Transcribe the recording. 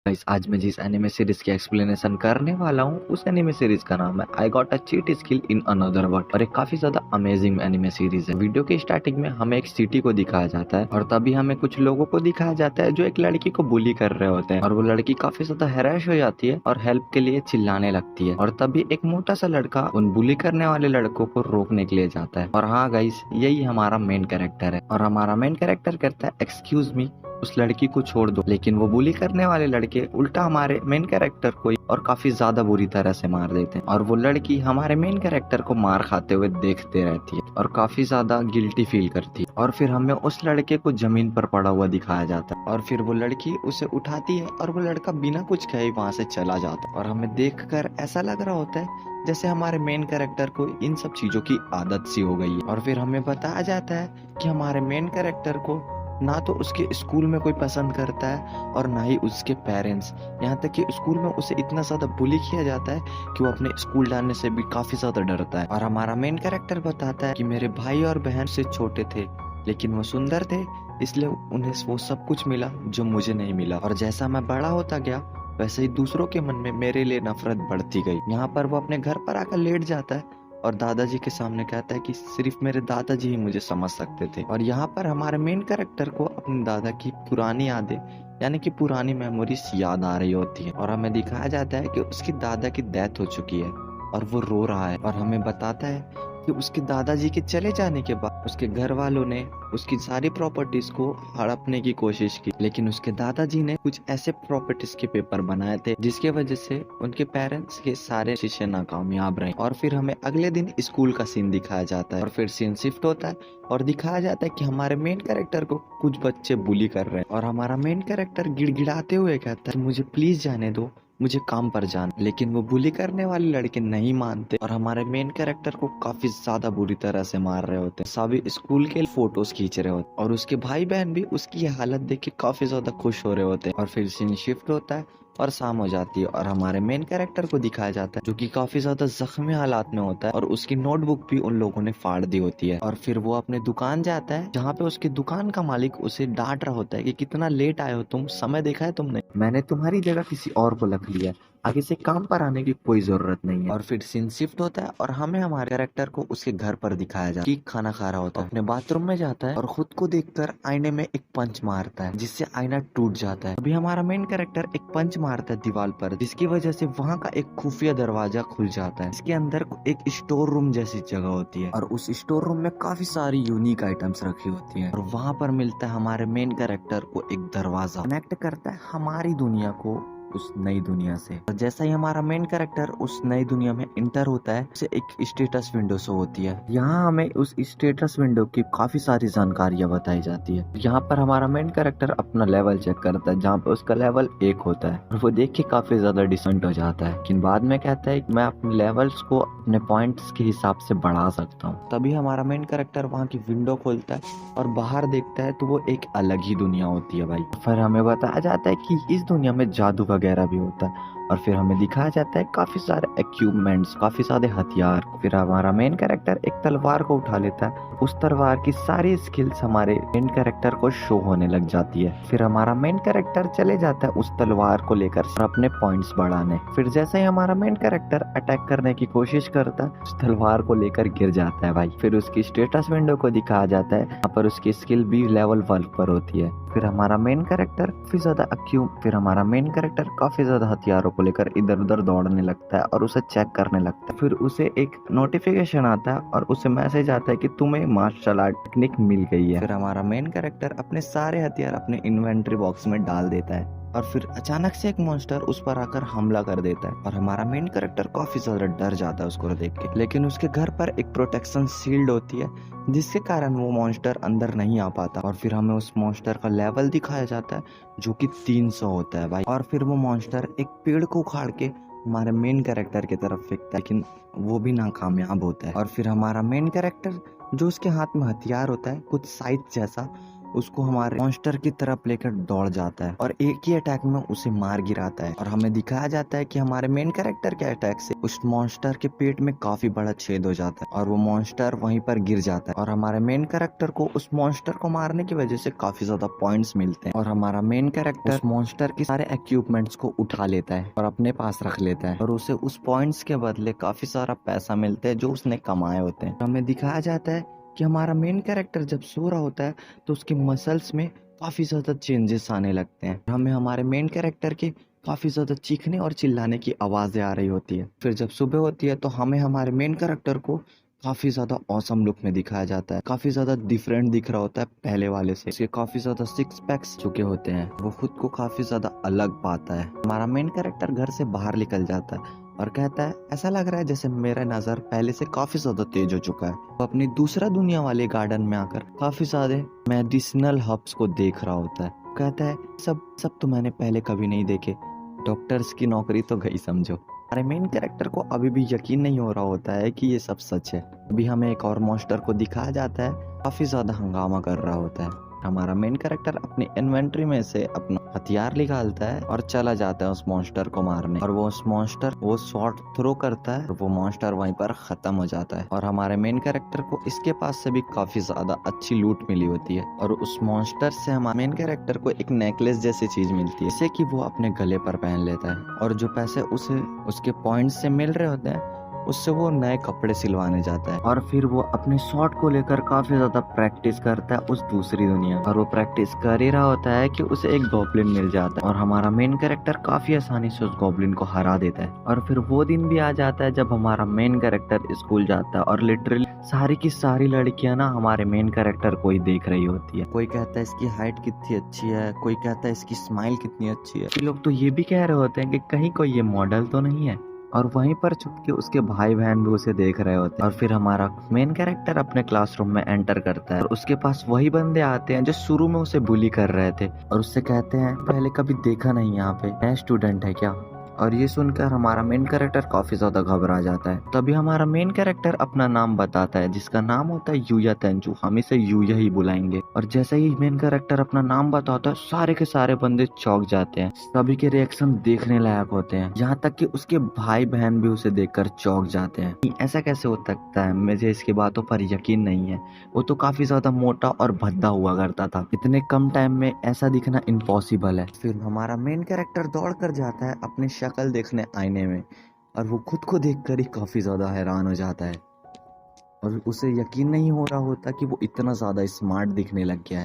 Guys, आज मैं जिस एनिमे सीरीज की एक्सप्लेनेशन करने वाला हूँ उस एनिमे सीरीज का नाम है I got a cheat skill in another world और एक काफी ज्यादा अमेजिंग एनिमे सीरीज है। वीडियो के स्टार्टिंग में हमें एक सिटी को दिखाया जाता है और तभी हमें कुछ लोगों को दिखाया जाता है जो एक लड़की को बुली कर रहे होते हैं और वो लड़की काफी ज्यादा हैराश हो जाती है और हेल्प के लिए चिल्लाने लगती है और तभी एक मोटा सा लड़का उन बुली करने वाले लड़कों को रोकने के लिए जाता है। और हाँ गाइस, यही हमारा मेन कैरेक्टर है और हमारा मेन कैरेक्टर कहता है एक्सक्यूज मी, उस लड़की को छोड़ दो। लेकिन वो बुली करने वाले लड़के उल्टा हमारे मेन कैरेक्टर को और काफी ज्यादा बुरी तरह से मार देते हैं और वो लड़की हमारे मेन कैरेक्टर को मार खाते हुए देखते रहती है और काफी ज्यादा गिल्टी फील करती है। और फिर हमें उस लड़के को जमीन पर पड़ा हुआ दिखाया जाता है और फिर वो लड़की उसे उठाती है और वो लड़का बिना कुछ कहे वहां से चला जाता है और हमें देखकर ऐसा लग रहा होता है जैसे हमारे मेन कैरेक्टर को इन सब चीजों की आदत सी हो गई है। और फिर हमें बताया जाता है कि हमारे मेन कैरेक्टर को ना तो उसके स्कूल में कोई पसंद करता है और ना ही उसके पेरेंट्स, यहाँ तक कि स्कूल में उसे इतना ज्यादा बुली किया जाता है कि वो अपने स्कूल जाने से भी काफी ज्यादा डरता है। और हमारा मेन कैरेक्टर बताता है कि मेरे भाई और बहन से छोटे थे लेकिन वो सुंदर थे, इसलिए उन्हें वो सब कुछ मिला जो मुझे नहीं मिला। और जैसा मैं बड़ा होता गया वैसे ही दूसरों के मन में मेरे लिए नफरत बढ़ती गई। यहाँ पर वो अपने घर पर आकर लेट जाता है और दादाजी के सामने कहता है कि सिर्फ मेरे दादाजी ही मुझे समझ सकते थे। और यहाँ पर हमारे मेन कैरेक्टर को अपने दादा की पुरानी यादें यानी कि पुरानी मेमोरीज याद आ रही होती है और हमें दिखाया जाता है कि उसके दादा की डेथ हो चुकी है और वो रो रहा है। और हमें बताता है कि उसके दादाजी के चले जाने के बाद उसके घर वालों ने उसकी सारी प्रॉपर्टीज को हड़पने की कोशिश की, लेकिन उसके दादाजी ने कुछ ऐसे प्रॉपर्टीज के पेपर बनाए थे जिसके वजह से उनके पेरेंट्स के सारे शीशे नाकामयाब रहे। और फिर हमें अगले दिन स्कूल का सीन दिखाया जाता है और फिर सीन शिफ्ट होता है और दिखाया जाता है कि हमारे मेन कैरेक्टर को कुछ बच्चे बुली कर रहे हैं और हमारा मेन कैरेक्टर गिड़गिड़ाते हुए कहता है मुझे प्लीज जाने दो, मुझे काम पर जाना। लेकिन वो बुली करने वाले लड़के नहीं मानते और हमारे मेन कैरेक्टर को काफी ज्यादा बुरी तरह से मार रहे होते हैं। सभी स्कूल के फोटोज खींच रहे होते और उसके भाई बहन भी उसकी ये हालत देख के काफी ज्यादा खुश हो रहे होते हैं। और फिर सीन शिफ्ट होता है और शाम हो जाती है और हमारे मेन कैरेक्टर को दिखाया जाता है जो कि काफी ज्यादा जख्मी हालात में होता है और उसकी नोटबुक भी उन लोगों ने फाड़ दी होती है। और फिर वो अपने दुकान जाता है जहाँ पे उसकी दुकान का मालिक उसे डांट रहा होता है कि कितना लेट आए हो तुम, समय देखा है तुमने, मैंने तुम्हारी जगह किसी और को रख लिया, आगे से काम पर आने की कोई जरूरत नहीं है। और फिर सीन शिफ्ट होता है और हमें हमारे कैरेक्टर को उसके घर पर दिखाया जाता है कि खाना खा रहा होता है, अपने बाथरूम में जाता है और खुद को देखकर आईने में एक पंच मारता है जिससे आईना टूट जाता है। अभी हमारा मेन कैरेक्टर एक पंच मारता है दीवार पर जिसकी वजह से वहाँ का एक खुफिया दरवाजा खुल जाता है। इसके अंदर एक स्टोर रूम जैसी जगह होती है और उस स्टोर रूम में काफी सारी यूनिक आइटम्स रखी होती है और वहाँ पर मिलता है हमारे मेन कैरेक्टर को एक दरवाजा, कनेक्ट करता है हमारी दुनिया को उस नई दुनिया से। और जैसा ही हमारा मेन कैरेक्टर उस नई दुनिया में इंटर होता है उसे एक स्टेटस विंडो शो होती है। यहाँ हमें उस स्टेटस विंडो की काफी सारी जानकारियाँ बताई जाती है। यहाँ पर हमारा मेन कैरेक्टर अपना लेवल चेक करता है जहाँ पे उसका लेवल 1 होता है और वो देख के काफी ज्यादा डिसेंट हो जाता है, लेकिन बाद में कहता है कि मैं अपने लेवल्स को अपने पॉइंट्स के हिसाब से बढ़ा सकता हूँ। तभी हमारा मेन कैरेक्टर वहाँ की विंडो खोलता है और बाहर देखता है तो वो एक अलग ही दुनिया होती है भाई। फिर हमें बताया जाता है कि इस दुनिया में जादू वगैरह भी होता है और फिर हमें दिखाया जाता है काफी सारे इक्विपमेंट्स, काफी सारे हथियार। फिर हमारा मेन कैरेक्टर एक तलवार को उठा लेता है, उस तलवार की सारी स्किल्स हमारे मेन कैरेक्टर को शो होने लग जाती है। फिर हमारा मेन कैरेक्टर चले जाता है उस तलवार को लेकर अपने पॉइंट्स बढ़ाने। फिर जैसे ही हमारा मेन कैरेक्टर अटैक करने की कोशिश करता है उस तलवार को लेकर गिर जाता है भाई। फिर उसकी स्टेटस विंडो को दिखाया जाता है, यहाँ पर उसकी स्किल भी लेवल 1 पर होती है। फिर हमारा मेन कैरेक्टर काफी ज्यादा हथियारों को लेकर इधर उधर दौड़ने लगता है और उसे चेक करने लगता है। फिर उसे एक नोटिफिकेशन आता है और उसे मैसेज आता है कि तुम्हें मार्शल आर्ट टेक्निक मिल गई है। फिर हमारा मेन कैरेक्टर अपने सारे हथियार अपने इन्वेंटरी बॉक्स में डाल देता है और फिर अचानक से एक मॉन्स्टर उस पर आकर हमला कर देता है और हमारा मेन कैरेक्टर काफी ज्यादा डर जाता है उसको देख के। लेकिन उसके घर पर एक प्रोटेक्शन शील्ड होती है जिसके कारण वो मॉन्स्टर अंदर नहीं आ पाता और फिर हमें उस मॉन्स्टर का लेवल दिखाया जाता है जो कि 300 होता है भाई। और फिर वो मॉन्स्टर एक पेड़ को उखाड़ के हमारे मेन कैरेक्टर की तरफ फेंकता है लेकिन वो भी नाकामयाब होता है। और फिर हमारा मेन कैरेक्टर जो उसके हाथ में हथियार होता है कुछ साइज जैसा, उसको हमारे मॉन्स्टर की तरफ लेकर दौड़ जाता है और एक ही अटैक में उसे मार गिराता है। और हमें दिखाया जाता है कि हमारे मेन कैरेक्टर के अटैक से उस मॉन्स्टर के पेट में काफी बड़ा छेद हो जाता है और वो मॉन्स्टर वहीं पर गिर जाता है। और हमारे मेन कैरेक्टर को उस मॉन्स्टर को मारने की वजह से काफी ज्यादा पॉइंट्स मिलते हैं और हमारा मेन कैरेक्टर उस मॉन्स्टर के सारे इक्विपमेंट्स को उठा लेता है और अपने पास रख लेता है और उसे उस पॉइंट्स के बदले काफी सारा पैसा मिलता है जो उसने कमाए होते हैं। हमें दिखाया जाता है कि हमारा मेन कैरेक्टर जब सो रहा होता है तो उसके मसल्स में काफी ज्यादा चेंजेस आने लगते हैं। हमें हमारे मेन कैरेक्टर के काफी ज्यादा चीखने और चिल्लाने की आवाजें आ रही होती है। फिर जब सुबह होती है तो हमें हमारे मेन कैरेक्टर को काफी ज्यादा ऑसम लुक में दिखाया जाता है, काफी ज्यादा डिफरेंट दिख रहा होता है पहले वाले से। उसके काफी ज्यादा सिक्स पैक्स चुके होते हैं, वो खुद को काफी ज्यादा अलग पाता है। हमारा मेन कैरेक्टर घर से बाहर निकल जाता है और कहता है ऐसा लग रहा है जैसे मेरा नजर पहले से काफी ज्यादा तेज हो चुका है। वो अपनी दूसरा दुनिया वाले गार्डन में आकर काफी सारे मेडिसिनल हर्ब्स को देख रहा होता है। कहता है सब तो मैंने पहले कभी नहीं देखे, डॉक्टर्स की नौकरी तो गई समझो। हमारे मेन कैरेक्टर को अभी भी यकीन नहीं हो रहा होता है कि ये सब सच है। अभी हमें एक और मॉन्स्टर को दिखाया जाता है, काफी ज्यादा हंगामा कर रहा होता है। हमारा मेन कैरेक्टर अपनी इन्वेंट्री में से अपना हथियार निकालता है और चला जाता है उस मॉन्स्टर को मारने और वो शॉट थ्रो करता है और वो मॉन्स्टर वहीं पर खत्म हो जाता है। और हमारे मेन कैरेक्टर को इसके पास से भी काफी ज्यादा अच्छी लूट मिली होती है और उस मॉन्स्टर से हमारे मेन कैरेक्टर को एक नेकलेस जैसी चीज मिलती है जिसे कि वो अपने गले पर पहन लेता है और जो पैसे उसे उसके पॉइंट्स से मिल रहे होते हैं उससे वो नए कपड़े सिलवाने जाता है। और फिर वो अपने शॉट को लेकर काफी ज्यादा प्रैक्टिस करता है उस दूसरी दुनिया, और वो प्रैक्टिस कर ही रहा होता है कि उसे एक गॉब्लिन मिल जाता है और हमारा मेन कैरेक्टर काफी आसानी से उस गॉब्लिन को हरा देता है। और फिर वो दिन भी आ जाता है जब हमारा मेन कैरेक्टर स्कूल जाता है और लिटरली सारी की सारी लड़कियां ना हमारे मेन कैरेक्टर को ही देख रही होती है। कोई कहता है इसकी हाइट कितनी अच्छी है, कोई कहता है इसकी स्माइल कितनी अच्छी है, लोग तो ये भी कह रहे होते हैं कि कहीं कोई ये मॉडल तो नहीं है। और वहीं पर छुप के उसके भाई बहन भी उसे देख रहे होते हैं। और फिर हमारा मेन कैरेक्टर अपने क्लासरूम में एंटर करता है और उसके पास वही बंदे आते हैं जो शुरू में उसे बुली कर रहे थे और उससे कहते हैं पहले कभी देखा नहीं यहाँ पे, नया स्टूडेंट है क्या। और ये सुनकर हमारा मेन कैरेक्टर काफी ज्यादा घबरा जाता है। तभी हमारा मेन कैरेक्टर अपना नाम बताता है जिसका नाम होता है यूया तेंजू, हम इसे यूया ही बुलाएंगे। और जैसे ही मेन कैरेक्टर अपना नाम बताता है सारे के सारे बंदे चौंक जाते हैं, सभी के रिएक्शन देखने लायक होते हैं, यहाँ तक कि उसके भाई बहन भी उसे देखकर चौंक जाते हैं। ऐसा कैसे हो सकता है, मुझे इसकी बातों पर यकीन नहीं है। वो तो काफी ज्यादा मोटा और भद्दा हुआ करता था, इतने कम टाइम में ऐसा दिखना इम्पॉसिबल है। फिर हमारा मेन कैरेक्टर दौड़ कर जाता है अपनी शक्ल देखने आईने में और वो खुद को देखकर ही काफी ज्यादा हैरान हो जाता है और उसे यकीन नहीं हो रहा होता कि वो इतना ज्यादा स्मार्ट दिखने लग गया है।